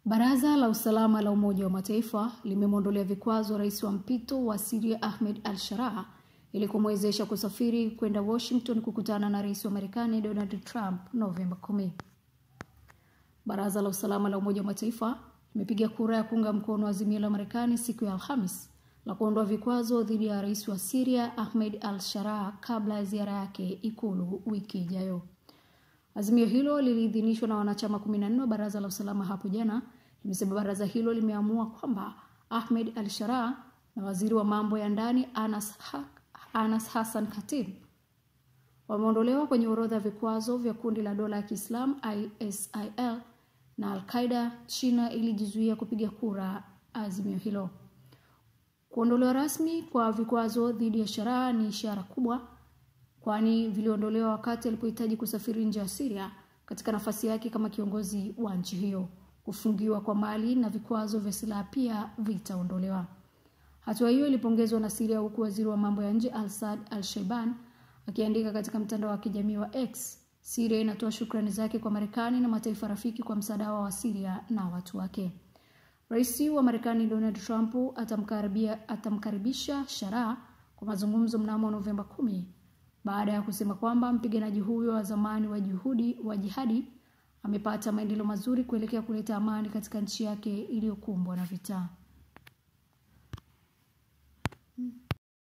Baraza la Usalama la Umoja wa Mataifa limemwondolea vikwazo rais wa mpito wa Syria Ahmed al-Sharaa ili kumwezesha kusafiri kwenda Washington kukutana na rais wa Marekani Donald Trump Novemba 10. Baraza la Usalama la Umoja wa Mataifa limepiga kura ya kuunga mkono azimio la Marekani siku ya Alhamis la kuondoa vikwazo dhidi ya rais wa Syria Ahmed al-Sharaa kabla ya ziara yake Ikulu wiki ijayo. Azimio hilo liliidhinishwa na wanachama 14 wa Baraza la Usalama hapo jana. Limesema baraza hilo limeamua kwamba Ahmed al-Sharaa na waziri wa mambo ya ndani Anas Hassan Khatib wameondolewa kwenye orodha ya vikwazo vya kundi la dola ya Kiislamu ISIL na Al-Qaeda. China ilijizuia kupiga kura azimio hilo. Kuondolewa rasmi kwa vikwazo dhidi ya Sharaa ni ishara kubwa, kwani viliondolewa wakati alipohitaji kusafiri nje ya Syria katika nafasi yake kama kiongozi wa nchi hiyo. Kufungiwa kwa mali na vikwazo vya silaha pia vitaondolewa. Hatua hiyo ilipongezwa na Syria, huku waziri wa mambo ya nje Al-Saad Al-Shayban akiandika katika mtandao wa kijamii wa X, Syria inatoa shukrani zake kwa Marekani na mataifa rafiki kwa msaada wa Syria na watu wake. Rais wa Marekani Donald Trump atamkaribisha Sharaa kwa mazungumzo mnamo Novemba 10 baada ya kusema kwamba mpiganaji huyo wa zamani wa jihadi amepata maendeleo mazuri kuelekea kuleta amani katika nchi yake iliyokumbwa na vita.